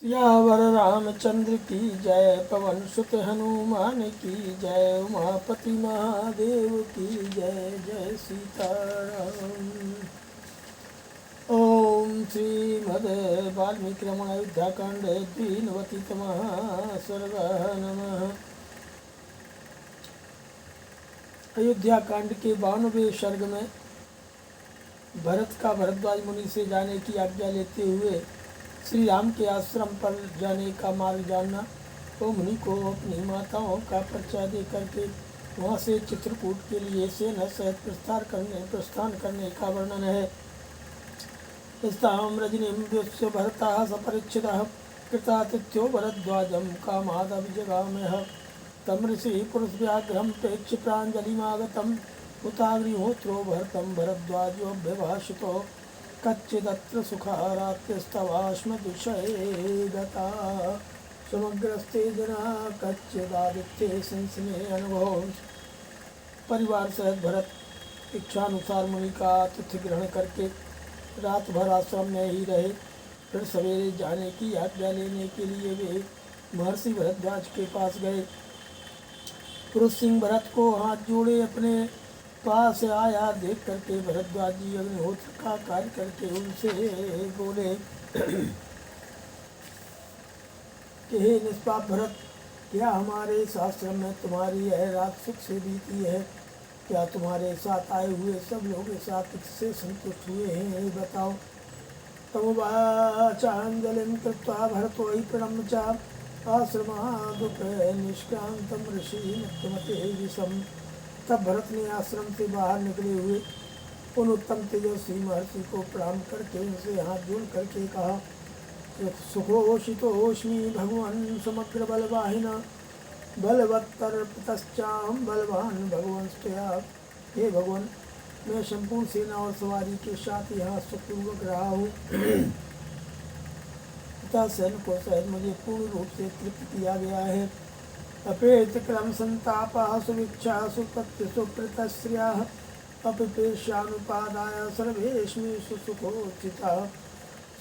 यावर रामचंद्र की जय, पवन सुत हनुमान की जय, उमापति महादेव की जय। जय सीताराम। ओम श्रीमद् वाल्मीकि रामायण अयोध्याकांड द्विनवतितमः सर्गः। नमः। अयोध्याकांड के 92वें सर्ग में भरत का भरद्वाज मुनि से जाने की आज्ञा लेते हुए श्री राम के आश्रम पर जाने का मार्ग जानना, वो मुनि को अपनी माताओं का परिचय दे करके वहाँ से चित्रकूट के लिए सेना सहित प्रस्थान करने का वर्णन है। रजनीं व्युत्स्य भरतः सपरिच्छितः कृतातिथ्यो भरद्वाजं कामादभिजगामः। तं ऋषि पुरुषव्याघ्रं प्रेक्ष्य प्राञ्जलिमागतं हुताग्निहोत्रो भरतं भरद्वाजोऽभ्यभाषितो कच्चिदत्र सुखारात्यस्तवाश्म दुषये गता। समग्रस्ते जना कच्चिदादित्ये संसने अनुभव। परिवार सहित भरत इच्छानुसार मुनि का आतिथ्य ग्रहण करके रात भर आश्रम में ही रहे। फिर सवेरे जाने की आज्ञा लेने के लिए वे महर्षि भरद्वाज के पास गए। पुरुष सिंह भरत को हाथ जोड़े अपने पास आया देख करके भरद्वाज जी अग्निहोत्र का कार्य करके उनसे बोले कि हे निष्पाप भरत, क्या हमारे शास्त्र में तुम्हारी यह रात सुख से बीती है? क्या तुम्हारे साथ आए हुए सब लोग इस साथ इससे संतुष्ट हुए हैं? ये बताओ। तमुवाचांजलिं कृत्वा भरतो हि प्रणम्य च आश्रमादुप निष्क्रांतं ऋषि नित्यमते विषम। तब भरत ने आश्रम से बाहर निकले हुए उन उत्तम तेजस्वी महर्षि को प्रणाम करके उनसे हाथ जोड़ करके कहा, सुखोषितोऽस्मि भगवान समग्र बलवाहिना बलवत्तर्पितश्चाहं बलवान भगवंस्तया। हे भगवान, मैं संपूर्ण सेना और सवारी के साथ यहाँ सुखपूर्वक रहा हूँ तथा सैनिकों सहित मुझे पूर्ण रूप से तृप्त किया गया है। अपेत क्रम संतापः सुविक्षा सुपत्ति सुप्रतश्रियाः अपिपेशानुपादाय सर्वेष्मेषु सुखोचिताः।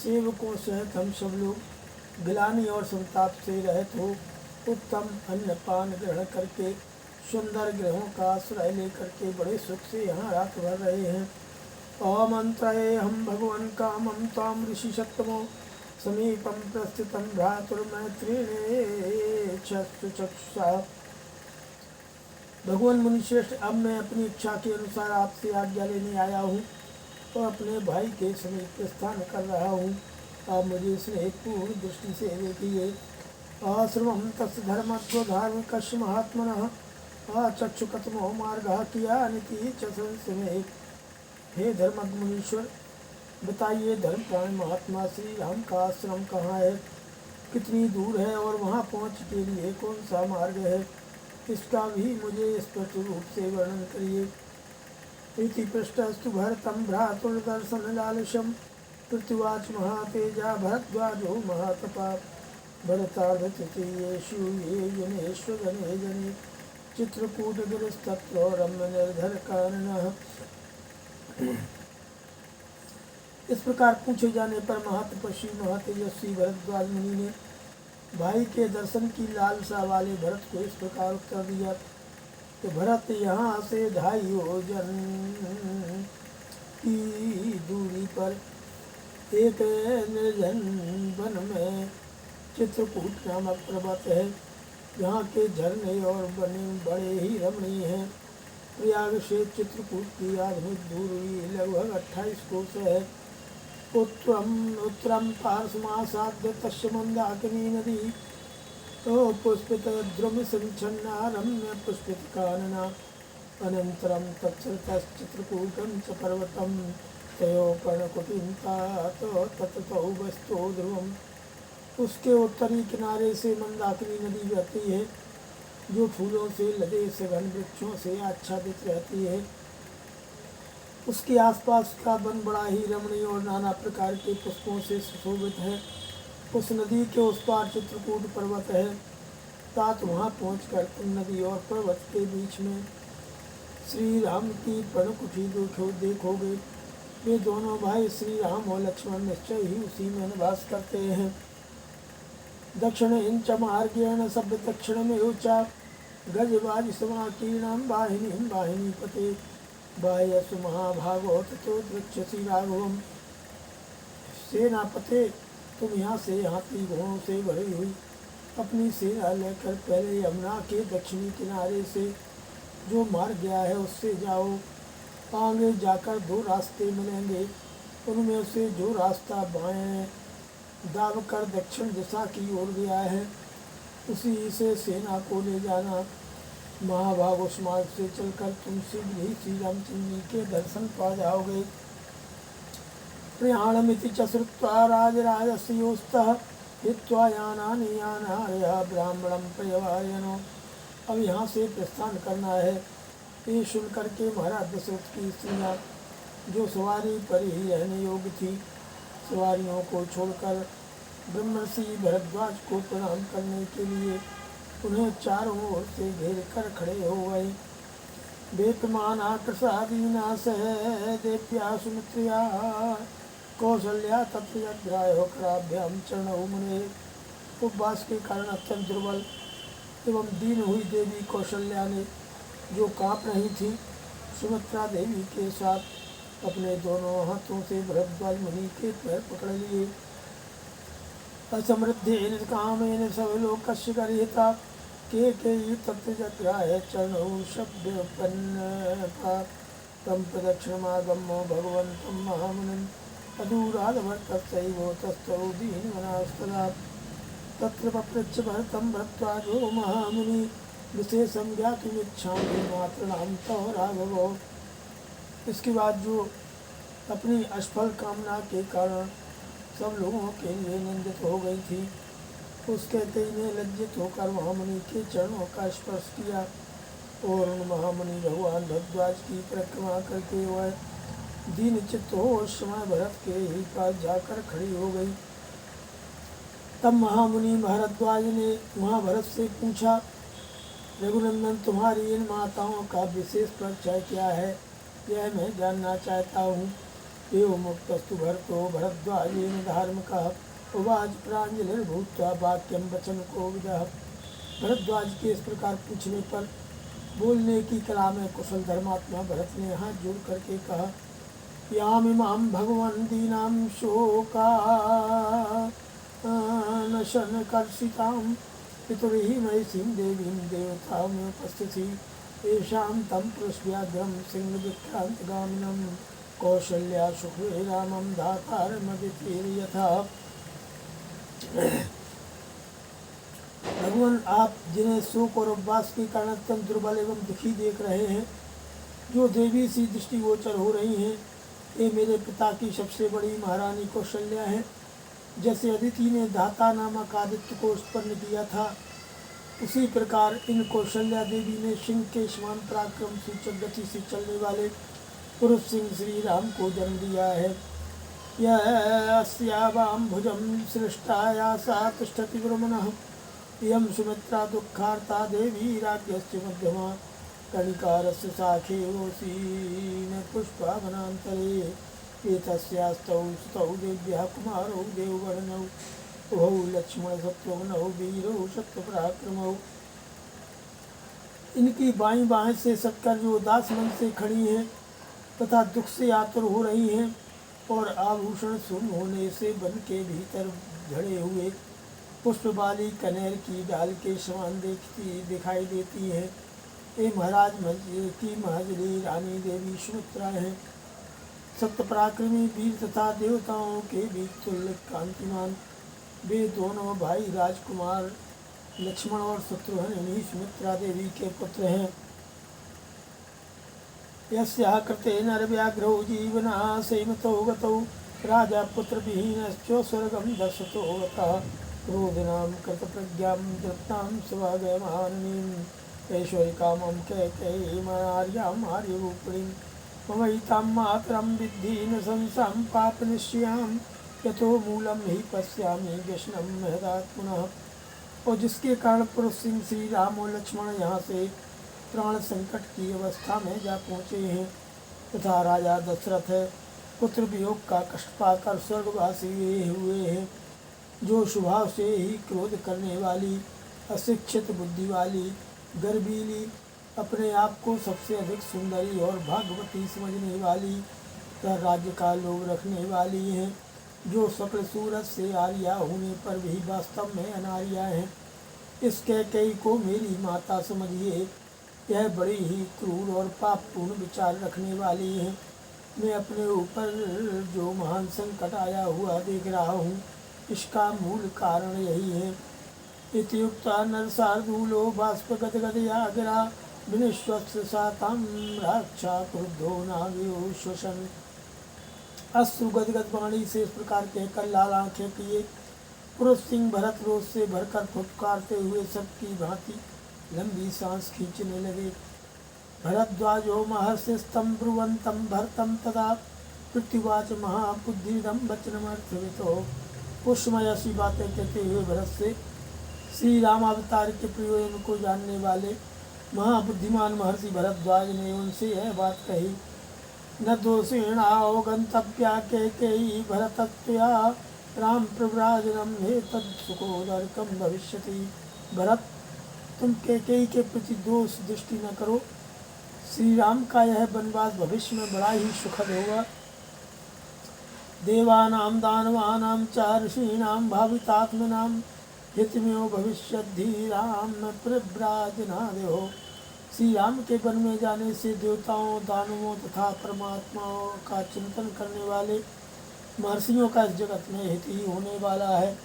सेवकों सहित हम सब लोग गिलानी और संताप से रहित हो उत्तम अन्नपान ग्रहण करके सुंदर ग्रहों का आश्रय लेकर के बड़े सुख से यहाँ रात भर रहे हैं। अमंत्रये हम भगवान कामं ताम ऋषि सत्तमो समीपम प्रस्थितं भ्रातुर्मैत्रिणे चक्षुषा। भगवान मुनिश्रेष्ठ, अब मैं अपनी इच्छा के अनुसार आपसे आज्ञा लेने आया हूँ और अपने भाई के समीप प्रस्थान कर रहा हूँ। आप मुझे स्नेहपूर्ण दृष्टि से देखिए। आश्रमं तस्य धर्मत्व धार्मिकस्य महात्मनः आचक्षुकतमो मार्गः कियानिति च संशमे। हे धर्मज्ञ मुनीश्वर, बताइए धर्मप्राण महात्मा श्री राम का आश्रम कहाँ है, कितनी दूर है और वहाँ पहुँच के लिए कौन सा मार्ग है, इसका भी मुझे स्पष्ट रूप से वर्णन करिए। इति पृष्ठस्तु भरतं भ्रातुर्दर्शन लालशं पृथ्वाच महातेजा भरद्वाजो महातपा। भरतार्धतृतीयेषु ये जनेष्वजने जने चित्रकूटगिरिस्तत्र रम्य निर्धर कारणः। इस प्रकार पूछे जाने पर महातपस्वी महातेजस्वी भरद्वाज मुनि ने भाई के दर्शन की लालसा वाले भरत को इस प्रकार उत्तर दिया कि भरत, यहाँ से 2.5 योजन की दूरी पर एक निर्जन वन में चित्रकूट नामक पर्वत है। यहाँ के झरने और बने बड़े ही रमणीय हैं। प्रयाग से चित्रकूट की आधुनिक दूरी लगभग 28 कोस है। उत्तरम पार्श्वमासाद्य तस्य मंदाकिनी नदी तो पुष्पित द्रुम संचन्ना रम्य पुष्पित कानना। अनंतरम तत्सृतश्चित्रकूटं च पर्वतं तयो पर्णकुटीं तो तततो वस्तो ध्रुवम्। उसके उत्तरी किनारे से मंदाकिनी नदी बहती है, जो फूलों से लदे सघन वृक्षों से आच्छादित रहती है। उसके आसपास का वन बड़ा ही रमणीय और नाना प्रकार के पुष्पों से सुशोभित है। उस नदी के उस पार चित्रकूट पर्वत है। तात वहाँ पहुँचकर तुम नदी और पर्वत के बीच में श्री राम की पर्णकुटी देखोगे। वे दोनों भाई श्री राम और लक्ष्मण निश्चय ही उसी में निवास करते हैं। दक्षिणेन च मार्गेण सभ्य दक्षिणमेव च गजवाज समाकीर्णां वाहिनीं वाहिनीपते बाह्यसु महाभागो ततो द्रक्ष्यसि राघवम्। सेनापते, तुम यहाँ से हाथी घोड़ों से भरी हुई अपनी सेना लेकर पहले यमुना के दक्षिणी किनारे से जो मार्ग गया है उससे जाओ। आगे जाकर दो रास्ते मिलेंगे, उनमें से जो रास्ता बाएं दाब कर दक्षिण दिशा की ओर गया है उसी से सेना को ले जाना। महाभाग उस मार्ग से चलकर तुम शीघ्र ही श्री रामचंद्र जी के दर्शन पा जाओगे। प्रयाणमिति च श्रुत्वा राजराजस्योस्तः हित्वा यानानि यानार्यः ब्राह्मणं प्रयवायनो। अब यहाँ से प्रस्थान करना है। ये सुन करके महाराज दशरथ की स्त्रियाँ जो सवारी पर ही रहने योग्य थी, सवारियों को छोड़कर ब्रह्मर्षि भरद्वाज को प्रणाम करने के लिए उन्हें चारों ओर से घेर कर खड़े हो गए। वेपमाना प्रसादीना सह देव्या सुमित्रिया कौशल्या तत्वग्राह्यो कराभ्याम चरणौ मुने। उपवास के कारण अत्यंत दुर्बल एवं दीन हुई देवी कौशल्या ने, जो काँप रही थी, सुमित्रा देवी के साथ अपने दोनों हाथों से भरद्वाज मुनि के पैर पकड़ लिए। असमृद्धेन कामेन सर्वलोकस्य गरिता के तत्वग्राह्य चरणौ शब्दोपन्नता तम प्रदक्षिणमागम्य भगवन्तं महामुनिम् अदूरादभर्तस्यैव तस्थौ दीनमनस्तदा तत्र पप्रच्छ भरतं भरद्वाजो महामुनि विशेषं ज्ञातुमिच्छामि मातॄणां तव राघवो। इसके बाद जो अपनी असफल कामना के कारण सब लोगों के लिए निंदित हो गई थी, उस कहते ही ने लज्जित होकर महामुनि के चरणों का स्पर्श किया और उन महामुनि भगवान भरद्वाज की परिक्रमा करते हुए दीन चित्त हो उस समय भरत के ही पास जाकर खड़ी हो गई। तब महामुनि भरद्वाज ने महाभरत से पूछा, रघुनंदन, तुम्हारी इन माताओं का विशेष परिचय क्या है, यह मैं जानना चाहता हूँ। एवं मुक्तस्तु भरतो भरद्वाजेन धार्मिकः उवाच प्राञ्जलिर्भूत्वा वाक्यं वचन कोविदः। भरद्वाज के इस प्रकार पूछने पर बोलने की कला में कुशल धर्मात्मा भरत ने हाथ जोड़ करके कहा, यामिमां भगवन् दीनां शोका नशन कर्षितां पितुर्हि महिषीं देवीं देवतामुपस्थिति येषां तं पुरुषव्याघ्रं सिंहविक्रान्तगामिनं कौशल्या सुखे रामं धातारमदितिर्यथा। भगवान, आप जिन्हें शोक और उपवास के कारण अत्यंत दुर्बल एवं दुखी देख रहे हैं, जो देवी सी दृष्टिगोचर हो रही हैं, ये मेरे पिता की सबसे बड़ी महारानी कौशल्या है। जैसे अदिति ने धाता नामक आदित्य को उत्पन्न किया था, उसी प्रकार इन कौशल्या देवी ने सिंह के समान पराक्रम सूचक गति से चलने वाले पुरुष सिंह श्री राम को जन्म दिया है। यस्यावां भुजं सृष्टाया सा तिष्ठति ब्रह्मणः इयं सुमित्रा दुःखार्ता देवी राज्ञस्य मध्यमा कणिकारस्य शाखे ओसीन पुष्पावनान्तरे एतस्यास्तौ सुतौ देव्याः कुमारौ देववर्णौ उभौ लक्ष्मणशत्रुघ्नौ वीरौ शत्रुपराक्रमौ। इनकी बाईं बाहें से सटकर जो उदास मन से खड़ी हैं तथा दुख से आतुर हो रही हैं और आभूषण शून्य होने से वन के भीतर झड़े हुए पुष्प वाली कनेर की डाल के समान दिखाई देती हैं। ये महाराज की महाजली रानी देवी सुमित्रा हैं। सत्य पराक्रमी वीर तथा देवताओं के बीच तुल्य कांतिमान वे दोनों भाई राजकुमार लक्ष्मण और शत्रुघ्न इन्हीं सुमित्रा देवी के पुत्र हैं। यस्याः कृते नरव्याघ्रौ जीवनाशैमतो गतौ राजा पुत्रविहीनश्च स्वर्गं दर्शतो गतः क्रोधिनां कृतप्रज्ञां दृप्तां स्वभागमानिनीं ऐश्वर्यकामं कैकेयीमार्याम् आर्यरूपिणीं ममैतां मातरं विद्धि न संसां पापनिश्चयां यतो मूलं हि पश्यामि व्यसनं महदात्मनः। और जिसके कारण पुरुष सिंह श्री राम और लक्ष्मण यहाँ से प्राण संकट की अवस्था में जा पहुँचे हैं तथा राजा दशरथ पुत्र वियोग का कष्ट पाकर स्वर्गवासी हुए हैं। जो स्वभाव से ही क्रोध करने वाली, अशिक्षित बुद्धि वाली, गर्वीली, अपने आप को सबसे अधिक सुंदरी और भागवती समझने वाली, वह राज्य का लोभ रखने वाली हैं, जो सकल सूरत से आर्या होने पर भी वास्तव में अनार्या हैं। इस कैकेयी को मेरी माता समझिए, यह बड़ी ही क्रूर और पापपूर्ण विचार रखने वाली है। मैं अपने ऊपर जो महान संकट आया हुआ देख रहा हूँ, इसका मूल कारण यही है। इत्युक्ता नरसार्दूलो बाष्पगदगदया गिरा विनिश्वत्स सातां राक्षा क्रुद्धो नागयो श्वसन। अश्रु गदगद वाणी से इस प्रकार कहकर लाल आंखें किए पुरुष सिंह भरत रोष से भरकर फुटकारते हुए सबकी भांति लंबी सांस खींचने लगे। भरद्वाजो महर्षिस्तम ब्रुवंतम भरतम तदा पृथ्वीवाच महाबुद्धिदम वचनमर्थवितो। उस समय ऐसी बातें कहते हुए भरत से श्री राम अवतार के प्रयोजन को जानने वाले महाबुद्धिमान महर्षि भरद्वाज ने उनसे यह बात कही। न दोषेणाओ गंतव्या कैकेयी भरतत्वया राम प्रव्राजनम हे तत्सुखोदरकम भविष्यति। भरत, तुम कैकेयी के प्रति दोष दृष्टि न करो। श्री राम का यह वनवास भविष्य में बड़ा ही सुखद होगा। देवानां दानवानां च ऋषीणां भावितात्मनां हितमेव भविष्यद्धि राम प्रव्राजनादेहो। श्री राम के वन में जाने से देवताओं, दानवों तथा परमात्माओं का चिंतन करने वाले महर्षियों का इस जगत में हित ही होने वाला है।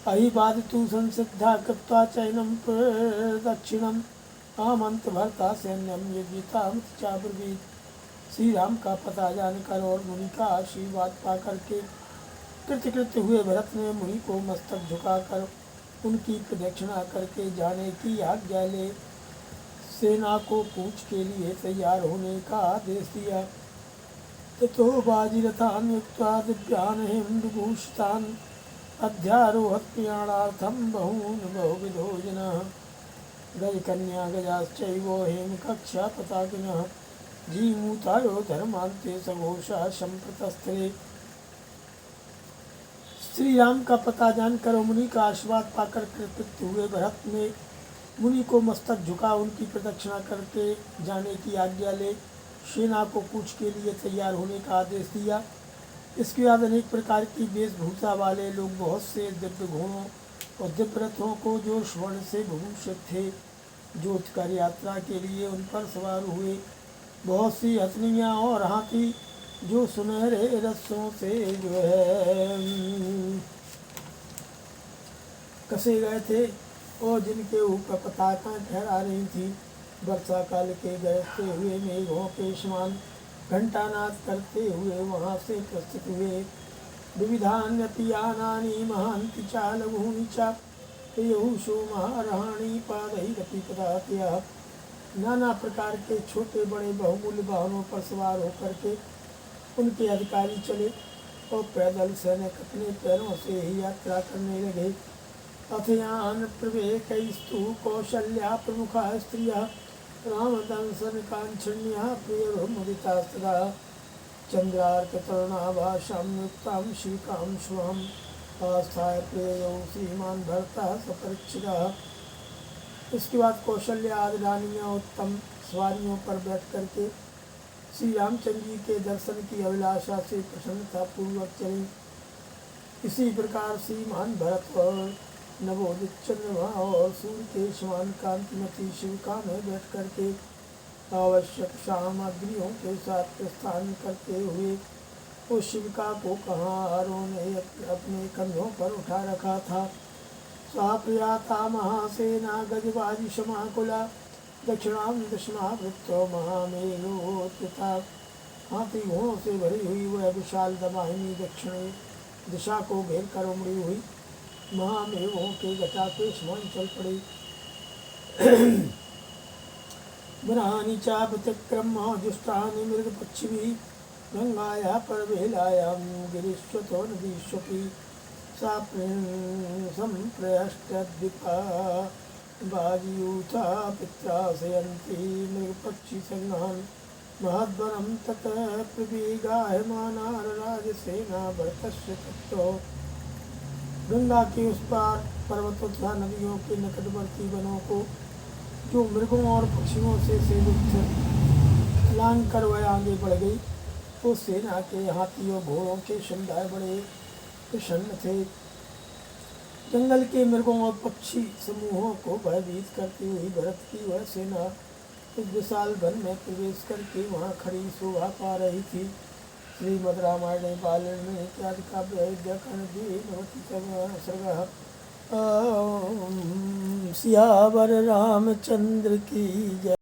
अहिबादितु संसिद्धा कृत्वा चैनम प्रदक्षिणम आमंत भरता सैन्यम यज्ञितामत चाब्रवीत। श्री राम का पता जानकर और मुनि का आशीर्वाद पाकर के कृतकृत्य हुए भरत ने मुनि को मस्तक झुकाकर उनकी प्रदक्षिणा करके जाने की आज्ञा ले सेना को कूच के लिए तैयार होने का आदेश दिया। ततो बाजीरथान युक्त्वा दिव्यान हेमविभूषितान अध्यारोहत प्रयाणार्थम बहून बहुविधो जनाः। गजकन्या गजाश्चैव हेमकक्षा पताकिनः जीमूतायो धर्मान्ते सघोषा संप्रतस्थे। श्री राम का पता जानकर मुनि का आशीर्वाद पाकर कृतकृत्य हुए भरत ने मुनि को मस्तक झुका उनकी प्रदक्षिणा करके जाने की आज्ञा ले सेना को कूच के लिए तैयार होने का आदेश दिया। इसके बाद अनेक प्रकार की वेशभूषा वाले लोग बहुत से दिव्य घोड़ों और दिव्य रथों को जो स्वर्ण से भूषित थे जोत कर यात्रा के लिए उन पर सवार हुए। बहुत सी हथनियाँ और हाथी जो सुनहरे रस्सों से जो है कसे गए थे और जिनके ऊपर पताका फहरा रही थी। वर्षा काल के गरजते हुए मेघों के समान घंटानाद करते हुए वहाँ से प्रस्तुत हुए। विविधान्यपि यानानि महान्ति च लघूनि च प्रियहूषो महारहाणि पादैरपि पदातयः। नाना प्रकार के छोटे बड़े बहुमूल्य वाहनों पर सवार होकर के उनके अधिकारी चले और पैदल सैनिक अपने पैरों से ही यात्रा करने लगे। अथयान प्रवेकैस्तु कौशल्या प्रमुखा स्त्रियः रामदंसन कांक्षण्या प्रियमुदितास्तदा चंद्रार्कतरुणाभासां युक्तां श्रीकां शुभम् आस्थाय प्रियो श्रीमान भरतः सपरिचितः। इसके बाद कौशल्या आदि रानियाँ उत्तम सवारियों पर बैठ करके श्री रामचंद्र जी के दर्शन की अभिलाषा से प्रसन्नता पूर्वक चली। इसी प्रकार श्रीमान भरत और नवोदित चंद्रमा और सूर्य के समान कांतिमती शिविका में बैठ करके आवश्यक सामग्रियों के साथ प्रस्थान करते हुए उस शिविका को कहारों ने अपने कंधों पर उठा रखा था। सा प्रियाता महासेना गजबाजी समाकुला दक्षिणाम दक्षिणावृत्तो महामेलोत्थिता। हाथी घोड़ों से भरी हुई वह विशाल दमाहिनी दक्षिणी दिशा को घेर कर उमड़ी हुई महामेघों के घटा के समान चल पड़ी। वरानि चापतिक्रम्य जुष्टानि मृगपक्षिभिः गंगाया परवेलायां गिरीश्वतो नदीष्वपि। सा संप्रयष्टद्विपा बाजियूथा पित्रासयन्ती मृगपक्षिसंघान् महद्वनं ततः प्रवेगायमाना राजसेना भरतस्य ततो। गंगा के उस पार पर्वतों तथा नदियों के निकटवर्ती वनों को जो मृगों और पक्षियों से सेवित लांग कर वह आगे बढ़ गई। तो सेना के हाथियों घोड़ों के समुदाय बड़े प्रसन्न थे। जंगल के मृगों और पक्षी समूहों को भयभीत करती हुई भरत की वह सेना उस विशाल वन में प्रवेश करके वहाँ खड़ी शोभा पा रही थी। श्रीमद् रामायणे बाल्यकाले इत्यादि काव्य अयोध्या सर्ग सियावर रामचंद्र की जय।